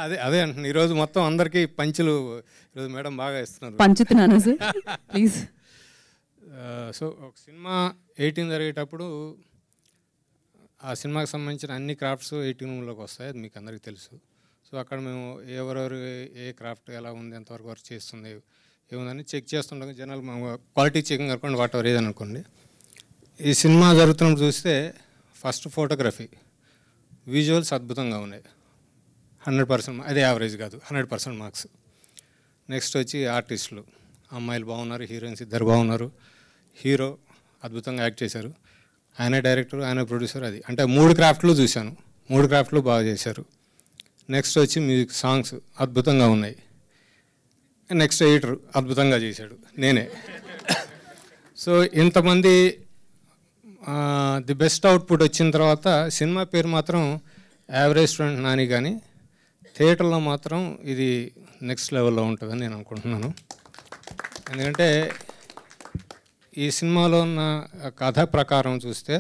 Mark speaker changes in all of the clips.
Speaker 1: అదే అదే అంటున్నాను. ఈరోజు మొత్తం అందరికీ పంచులు ఈరోజు మేడం బాగా ఇస్తున్నారు.
Speaker 2: పంచుతున్నాను సార్ ప్లీజ్.
Speaker 1: సో ఒక సినిమా 18 జరిగేటప్పుడు ఆ సినిమాకి సంబంధించిన అన్ని క్రాఫ్ట్స్ 18లోకి వస్తాయి, అది మీకు అందరికీ తెలుసు. సో అక్కడ మేము ఎవరెవరు ఏ క్రాఫ్ట్ ఎలా ఉంది, ఎంతవరకు వర్క్ చేస్తుంది, ఏముందని చెక్ చేస్తుండగా జనాలు క్వాలిటీ చెకింగ్ అనుకోండి, వాట్ ఎవర్ ఏదని అనుకోండి. ఈ సినిమా జరుగుతున్నప్పుడు చూస్తే ఫస్ట్ ఫోటోగ్రఫీ, విజువల్స్ అద్భుతంగా ఉన్నాయి, 100%. అదే యావరేజ్ కాదు, 100% మార్క్స్. నెక్స్ట్ వచ్చి ఆర్టిస్టులు, అమ్మాయిలు బాగున్నారు, హీరోయిన్స్ ఇద్దరు బాగున్నారు, హీరో అద్భుతంగా యాక్ట్ చేశారు, ఆయన డైరెక్టర్, ఆయన ప్రొడ్యూసర్. అది అంటే 3 క్రాఫ్ట్లు చూశాను, 3 క్రాఫ్ట్లు బాగా చేశారు. నెక్స్ట్ వచ్చి మ్యూజిక్, సాంగ్స్ అద్భుతంగా ఉన్నాయి. నెక్స్ట్ ఎడిటర్ అద్భుతంగా చేశాడు, నేనే. సో ఇంతమంది ది బెస్ట్ అవుట్పుట్ వచ్చిన తర్వాత సినిమా పేరు మాత్రం యావరేజ్ స్టూడెంట్ నాని, కానీ థియేటర్లో మాత్రం ఇది నెక్స్ట్ లెవెల్లో ఉంటుందని నేను అనుకుంటున్నాను. ఎందుకంటే ఈ సినిమాలో ఉన్న కథ ప్రకారం చూస్తే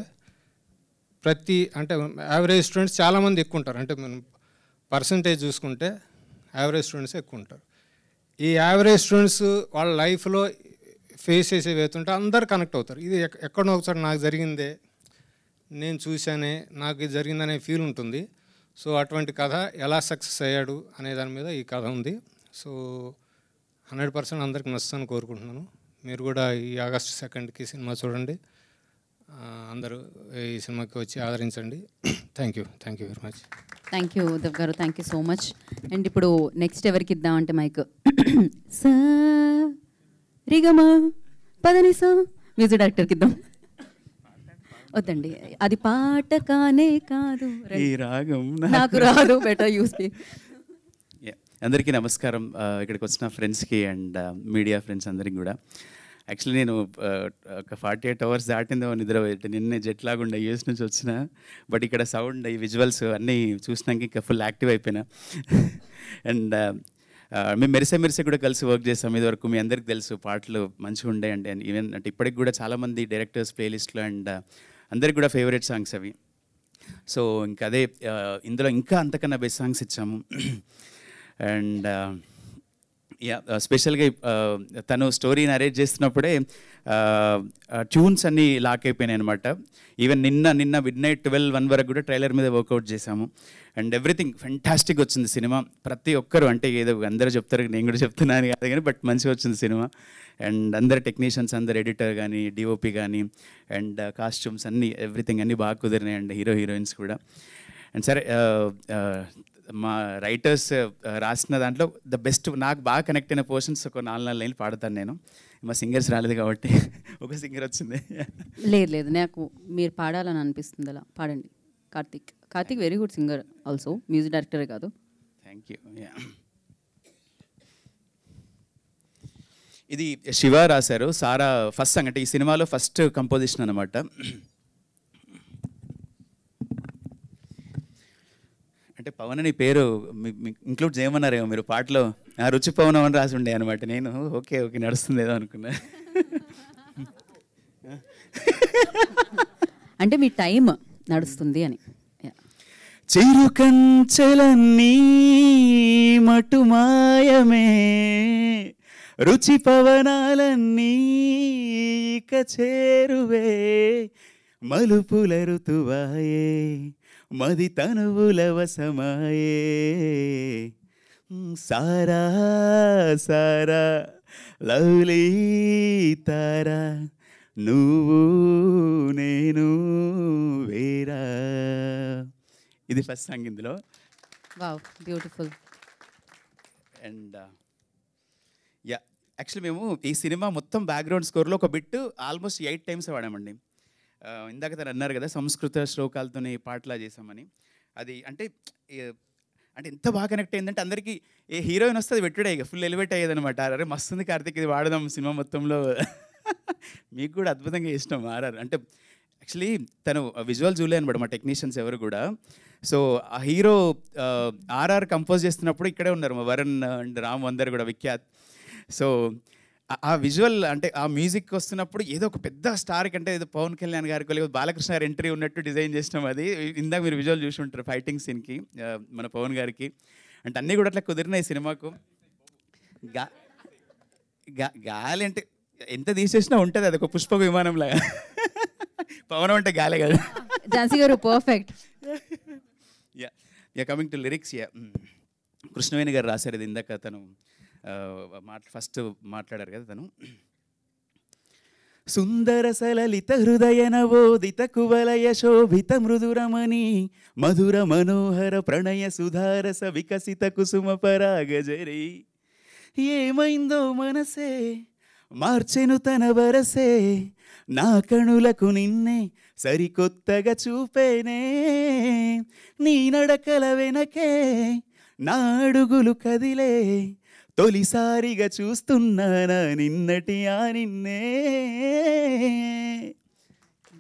Speaker 1: అంటే యావరేజ్ స్టూడెంట్స్ చాలామంది ఎక్కువ ఉంటారు. అంటే మనం పర్సంటేజ్ చూసుకుంటే యావరేజ్ స్టూడెంట్స్ ఎక్కువ ఉంటారు. ఈ యావరేజ్ స్టూడెంట్స్ వాళ్ళ లైఫ్లో ఫేస్ చేసేవి అవుతుంటే అందరు కనెక్ట్ అవుతారు. ఇది ఎక్కడో ఒకసారి నాకు జరిగిందే, నేను చూశానే, నాకు ఇది జరిగిందనే ఫీల్ ఉంటుంది. సో అటువంటి కథ ఎలా సక్సెస్ అయ్యాడు అనే దాని మీద ఈ కథ ఉంది. సో 100% అందరికి నచ్చుతాను కోరుకుంటున్నాను. మీరు కూడా ఈ ఆగస్టు 2కి సినిమా చూడండి, అందరూ ఈ సినిమాకి వచ్చి ఆదరించండి. Thank you very much.
Speaker 2: Thank you Uddhav గారు, thank you so much. And ఇప్పుడు నెక్స్ట్ ఎవరికి ఇద్దామంటే మైక్ సా రిగమా పదనిసా మ్యూజిక్ డైరెక్టర్కి ఇద్దాం. వద్దండి, అది పాట కానే కాదు,
Speaker 3: ఈ రాగం
Speaker 2: నాకు రాదు, బెటర్ యూస్.
Speaker 3: అందరికీ నమస్కారం. ఇక్కడికి వచ్చిన ఫ్రెండ్స్కి అండ్ మీడియా ఫ్రెండ్స్ అందరికి కూడా. యాక్చువల్లీ నేను ఒక 48 hours దాటిందో నిద్ర, నిన్నే జెట్ లాగుండే యూఎస్ నుంచి వచ్చిన. బట్ ఇక్కడ సౌండ్, ఈ విజువల్స్ అన్నీ చూసినాక ఇంకా ఫుల్ యాక్టివ్ అయిపోయినా. అండ్ మేము మెరిసే కూడా కలిసి వర్క్ చేస్తాం ఇదివరకు. మీ అందరికి తెలుసు పాటలు మంచిగా ఉండే అంటే ఈవెన్ అంటే ఇప్పటికి కూడా చాలామంది డైరెక్టర్స్ ప్లేలిస్ట్లో అండ్ అందరికి కూడా ఫేవరెట్ సాంగ్స్ అవి. సో ఇంకా అదే ఇందులో ఇంకా అంతకన్నా బెస్ట్ సాంగ్స్ ఇచ్చాము. అండ్ స్పెషల్గా తను స్టోరీ నరేట్ చేస్తున్నప్పుడే ట్యూన్స్ అన్నీ లాక్ అయిపోయినాయి అనమాట. ఈవెన్ నిన్న మిడ్నైట్ 12-1 వరకు కూడా ట్రైలర్ మీద వర్కౌట్ చేశాము. అండ్ ఎవ్రీథింగ్ ఫెంటాస్టిక్ వచ్చింది సినిమా. ప్రతి ఒక్కరు అంటే ఏదో అందరూ చెప్తారు, నేను కూడా చెప్తున్నాను కాదు కానీ, బట్ మంచిగా వచ్చింది సినిమా. అండ్ అందరు టెక్నీషియన్స్, అందరు ఎడిటర్ కానీ, డిఓపి కానీ, అండ్ కాస్ట్యూమ్స్ అన్నీ ఎవ్రీథింగ్ అన్నీ బాగా కుదిరినాయి. అండ్ హీరోయిన్స్ కూడా. అండ్ సరే, మా రైటర్స్ రాసిన దాంట్లో ద బెస్ట్ నాకు బాగా కనెక్ట్ అయిన పోర్షన్స్ ఒక 4 లైన్లు పాడతాను నేను. మా సింగర్స్ రాలేదు కాబట్టి ఒక సింగర్ వచ్చింది.
Speaker 2: లేదు, నాకు మీరు పాడాలని అనిపిస్తుంది, అలా పాడండి. Karthik very good singer also, music డైరెక్టరే కాదు.
Speaker 3: Thank you. ఇది శివ రాశారు, సారా ఫస్ట్ సాంగ్, అంటే ఈ సినిమాలో ఫస్ట్ కంపోజిషన్ అనమాట. అంటే పవన్ అని పేరు ఇంక్లూడ్ చేయమన్నారేమో మీరు పాటలో. రుచి పవన్ అని రాసి ఉండే అనమాట. నేను ఓకే నడుస్తుంది ఏదో అనుకున్నా.
Speaker 2: అంటే మీ టైం నడుస్తుంది అని.
Speaker 3: చిరుకంచెలన్నీ మటుమాయమే, రుచి పవనాలన్నీ ఇక చేరువే, మలుపుల ఋతువాయే, మది తనువుల వసమాయే, సారా సారా లవ్లీ తారా, నువ్వు నేను వేరా. ఇది ఫస్ట్ సాంగ్ ఇందులో.
Speaker 2: Wow, beautiful.
Speaker 3: అండ్ యాక్చువల్లీ మేము ఈ సినిమా మొత్తం బ్యాక్గ్రౌండ్ స్కోర్లో ఒక బిట్ ఆల్మోస్ట్ 8 times వాడామండి. ఇందాక తను అన్నారు కదా సంస్కృత శ్లోకాలతోనే పాటలా చేసామని. అది అంటే ఎంత బాగా కనెక్ట్ అయిందంటే అందరికీ ఏ హీరోయిన్ వస్తుంది పెట్టుడే ఇక ఫుల్ ఎలివేట్ అయ్యేదనమాట. అరే మస్తుంది కార్తిక్, ఇది వాడదాం సినిమా మొత్తంలో. మీకు కూడా అద్భుతంగా ఇష్టం ఆర్ఆర్. అంటే యాక్చువల్లీ తను విజువల్ చూడలే అనమాట మా టెక్నీషియన్స్ ఎవరు కూడా. సో ఆ హీరో ఆర్ఆర్ కంపోజ్ చేస్తున్నప్పుడు ఇక్కడే ఉన్నారు మా వరుణ్ అండ్ రామ్ అందరు కూడా విఖ్యాత్. సో ఆ విజువల్ అంటే ఆ మ్యూజిక్ వస్తున్నప్పుడు ఏదో ఒక పెద్ద స్టార్కి, అంటే ఏదో పవన్ కళ్యాణ్ గారికి లేకపోతే బాలకృష్ణ గారి ఎంట్రీ ఉన్నట్టు డిజైన్ చేసినాం. అది ఇందాక మీరు విజువల్ చూసి ఉంటారు ఫైటింగ్ సీన్కి మన పవన్ గారికి. అంటే అన్నీ కూడా అట్లా కుదిరినాయి సినిమాకు. గా గాలి అంటే ఎంత తీసేసినా ఉంటుంది, అది ఒక పుష్పక విమానంలాగా. పవనం అంటే గాలే కదా.
Speaker 2: ఝాన్సీ గారు perfect.
Speaker 3: Yeah coming to lyrics, Krishnaveni గారు రాశారు ఇది. ఇందాక తను ఫస్ట్ మాట్లాడారు కదా తను. సుందర సలలిత హృదయ నవోదిత కువలయ శోభిత మృదురమణి మధుర మనోహర ప్రణయ సుధారస వికసిత కుసుమ పరాగజరి. ఏమైందో మనసే మార్చెను తన వరసే, నా కణులకు నిన్నే సరికొత్తగా చూపేనే. నీ నడకల వెనకే నా అడుగులు కదిలే, తొలిసారిగా చూస్తున్నానా నిన్నటి ఆ నిన్నే.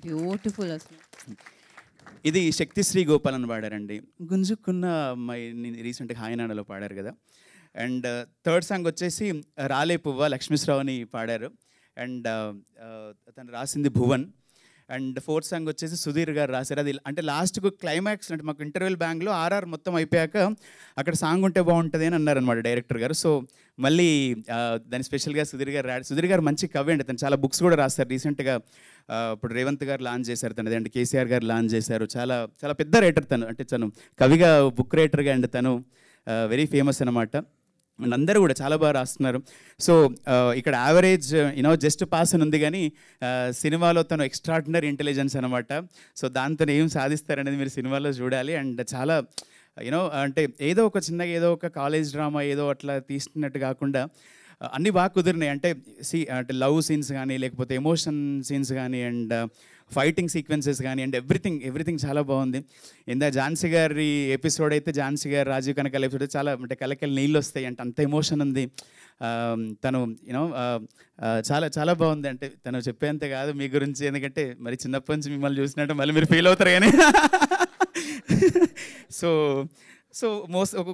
Speaker 2: బ్యూటిఫుల్ అసలు.
Speaker 3: ఇది శక్తిశ్రీ గోపాలన్ పాడారండి. గుంజుకున్న అమ్మాయిని రీసెంట్గా హాయనాడలో పాడారు కదా. అండ్ థర్డ్ సాంగ్ వచ్చేసి రాలే పువ్వ లక్ష్మీశ్రావుని పాడారు. అండ్ తను రాసింది భువన్. అండ్ ఫోర్త్ సాంగ్ వచ్చేసి సుధీర్ గారు రాశారు. అది అంటే లాస్ట్కు క్లైమాక్స్ అంటే మాకు ఇంటర్వెల్ బ్యాంగ్లో ఆర్ఆర్ మొత్తం అయిపోయాక అక్కడ సాంగ్ ఉంటే బాగుంటుంది అని అన్నారనమాట డైరెక్టర్ గారు. సో మళ్ళీ దాన్ని స్పెషల్గా సుధీర్ గారు మంచి కవి అండి. తను చాలా బుక్స్ కూడా రాస్తారు. రీసెంట్గా ఇప్పుడు రేవంత్ గారు లాంచ్ చేశారు తనది, అండ్ కేసీఆర్ గారు లాంచ్ చేశారు. చాలా చాలా పెద్ద రైటర్ తను, అంటే తను కవిగా బుక్ రైటర్గా అండ్ తను వెరీ ఫేమస్ అనమాట. అండ్ అందరూ కూడా చాలా బాగా రాస్తున్నారు. సో ఇక్కడ యావరేజ్ జస్ట్ పాస్ అని ఉంది, కానీ సినిమాలో తను ఎక్స్ట్రాడినరీ ఇంటెలిజెన్స్ అనమాట. సో దాంతో ఏం సాధిస్తారనేది మీరు సినిమాలో చూడాలి. అండ్ చాలా అంటే ఏదో ఒక చిన్నగా ఏదో ఒక కాలేజ్ డ్రామా ఏదో అట్లా తీస్తున్నట్టు కాకుండా అన్నీ బాగా కుదిరినాయి. అంటే లవ్ సీన్స్ కానీ, లేకపోతే ఎమోషన్ సీన్స్ కానీ, అండ్ ఫైటింగ్ సీక్వెన్సెస్ కానీ, అండ్ ఎవ్రీథింగ్ చాలా బాగుంది. ఝాన్సీ గారి ఎపిసోడ్ అయితే, ఝాన్సీ గారు రాజీవ్ కనకాల ఎపిసోడ్ చాలా అంటే కలకల నీళ్ళు వస్తాయి అంటే అంత ఎమోషన్ ఉంది. తను చాలా చాలా బాగుంది. అంటే తను చెప్పేంత కాదు మీ గురించి, ఎందుకంటే మరి చిన్నప్పటి నుంచి మిమ్మల్ని చూసినట్టు మళ్ళీ మీరు ఫీల్ అవుతారు కానీ. సో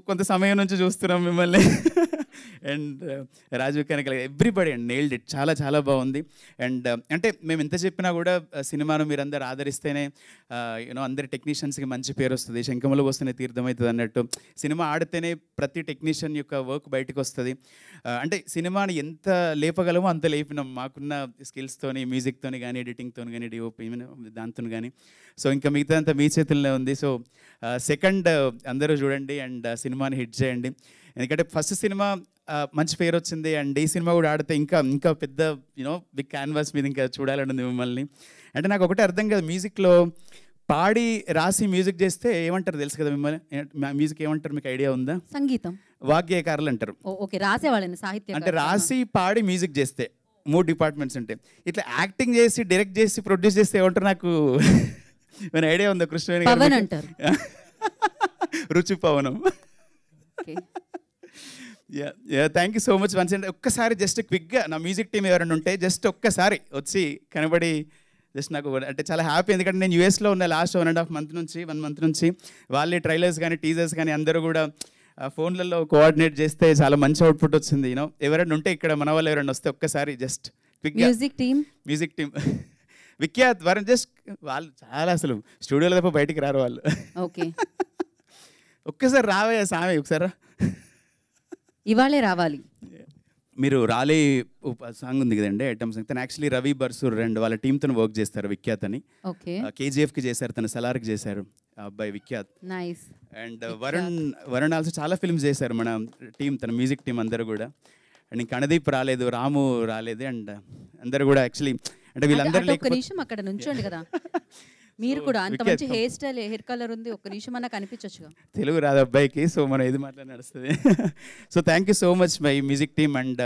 Speaker 3: కొంత సమయం నుంచి చూస్తున్నాం మిమ్మల్ని. And Rajeev Kanakala everybody and nailed it. చాలా చాలా బాగుంది. అండ్ అంటే మేము ఎంత చెప్పినా కూడా సినిమాను మీరందరూ ఆదరిస్తేనే అందరి టెక్నీషియన్స్కి మంచి పేరు వస్తుంది. శంఖములు వస్తేనే తీర్థం అవుతుంది అన్నట్టు సినిమా ఆడితేనే ప్రతి టెక్నీషియన్ యొక్క వర్క్ బయటకు వస్తుంది. అంటే సినిమాని ఎంత లేపగలమో అంత లేపినాం మాకున్న స్కిల్స్తోని, మ్యూజిక్తోని కానీ, ఎడిటింగ్తో కానీ, డిఓపి దాంతో కానీ. సో ఇంకా మిగతా అంతా మీ చేతుల్లో ఉంది. సో సెకండ్ అందరూ చూడండి అండ్ సినిమాని హిట్ చేయండి. ఎందుకంటే ఫస్ట్ సినిమా మంచి పేరు వచ్చింది, అండ్ ఈ సినిమా కూడా ఆడితే ఇంకా పెద్ద బిగ్ క్యాన్వాస్ మీద ఇంకా చూడాలని ఉంది మిమ్మల్ని. అంటే నాకు ఒకటే అర్థం కాదు, మ్యూజిక్లో పాడి రాసి మ్యూజిక్ చేస్తే ఏమంటారు తెలుసు కదా మిమ్మల్ని? మ్యూజిక్ ఏమంటారు మీకు ఐడియా ఉందా?
Speaker 2: సంగీతం
Speaker 3: వాగ్గేయకారులు అంటారు.
Speaker 2: ఓకే, రాసేవాళ్ళని సాహిత్యం
Speaker 3: అంటే రాసి పాడి మ్యూజిక్ చేస్తే 3 డిపార్ట్మెంట్స్ ఉంటాయి. ఇట్లా యాక్టింగ్ చేసి, డైరెక్ట్ చేసి, ప్రొడ్యూస్ చేస్తే ఏమంటారు నాకు మన ఐడియా ఉందా? కృష్ణవేణి
Speaker 2: పవన్ అంటారు.
Speaker 3: రుచి పవనం. Thank you so much once. And ఒక్కసారి జస్ట్ క్విక్గా నా మ్యూజిక్ టీం ఎవరైనా ఉంటే జస్ట్ ఒక్కసారి వచ్చి కనబడి జస్ట్ నాకు అంటే చాలా హ్యాపీ. ఎందుకంటే నేను యూఎస్లో ఉన్న లాస్ట్ 1.5 మంత్ నుంచి వాళ్ళే ట్రైలర్స్ కానీ, టీజర్స్ కానీ అందరూ కూడా ఫోన్లలో కోఆర్డినేట్ చేస్తే చాలా మంచి అవుట్పుట్ వచ్చింది. ఎవరైనా ఉంటే ఇక్కడ మన వాళ్ళు ఎవరైనా వస్తే ఒక్కసారి జస్ట్ క్విక్గా music team Vikhyat Varun just వాళ్ళు చాలా అసలు స్టూడియోలో తప్ప బయటికి రారు వాళ్ళు.
Speaker 2: ఓకే,
Speaker 3: ఒక్కసారి రావే సామే, ఒకసారి
Speaker 2: ఇవాళే రావాలి.
Speaker 3: మీరు రాలే సాంగ్ ఉంది కదండి, ఐటమ్ సాంగ్. తను యాక్చువల్లీ రవి బర్సూర్ అండ్ వాళ్ళ టీంతో వర్క్ చేస్తారు విఖ్యాత్ అని. కేజీఎఫ్కి చేశారు, తను సలార్కి చేశారు అబ్బాయి విఖ్యాత్. అండ్ వరుణ్ ఆల్సో చాలా ఫిల్మ్స్ చేశారు మన టీం, తన మ్యూజిక్ టీం అందరూ కూడా. అండ్ ఇంకా కణదీప్ రాలేదు, రాము రాలేదు, అండ్ అందరు కూడా యాక్చువల్లీ అంటే వీళ్ళందరూ.
Speaker 2: ఒక్క నిమిషం అక్కడ నుంచోండి కదా మీరు కూడా, అంత మంచి హెయిర్ స్టైల్, హెయిర్ కలర్ ఉంది, ఒక్క నిమిషం అన్న కనిపించొచ్చుగా.
Speaker 3: తెలుగు రాదు అబ్బాయికి, సో మనం ఏది మాట్లాడి నడుస్తుంది. So thank you so much my music team and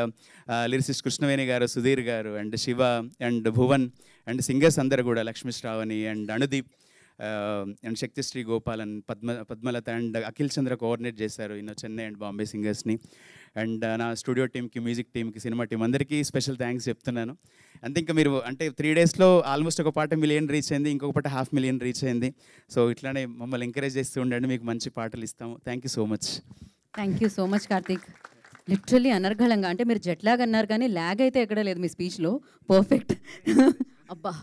Speaker 3: lyricist Krishnaveni గారు, సుధీర్ గారు, and Shiva, and Bhuvan, and singers అందరు కూడా Lakshmi Shravani and Anudeep and Shaktishree Gopalan, Padmalatha and Akhil Chandra coordinate చేశారు చెన్నై అండ్ బాంబే సింగర్స్ని. అండ్ నా స్టూడియో టీమ్కి, మ్యూజిక్ టీమ్కి, సినిమా టీం అందరికీ స్పెషల్ థ్యాంక్స్ చెప్తున్నాను. అంతే ఇంకా మీరు అంటే 3 డేస్లో ఆల్మోస్ట్ ఒక పాట 1 మిలియన్ రీచ్ అయింది, ఇంకొక పాట 500,000 రీచ్ అయింది. సో ఇట్లానే మమ్మల్ని ఎంకరేజ్ చేస్తూ ఉండండి, మీకు మంచి పాటలు ఇస్తాము. Thank you so much.
Speaker 2: Thank you so much Karthik. Literally అనర్గళంగా, అంటే మీరు జెట్ లాగ్ అన్నారు కానీ ల్యాగ్ అయితే ఎక్కడ లేదు మీ స్పీచ్లో. పర్ఫెక్ట్. అబ్బా.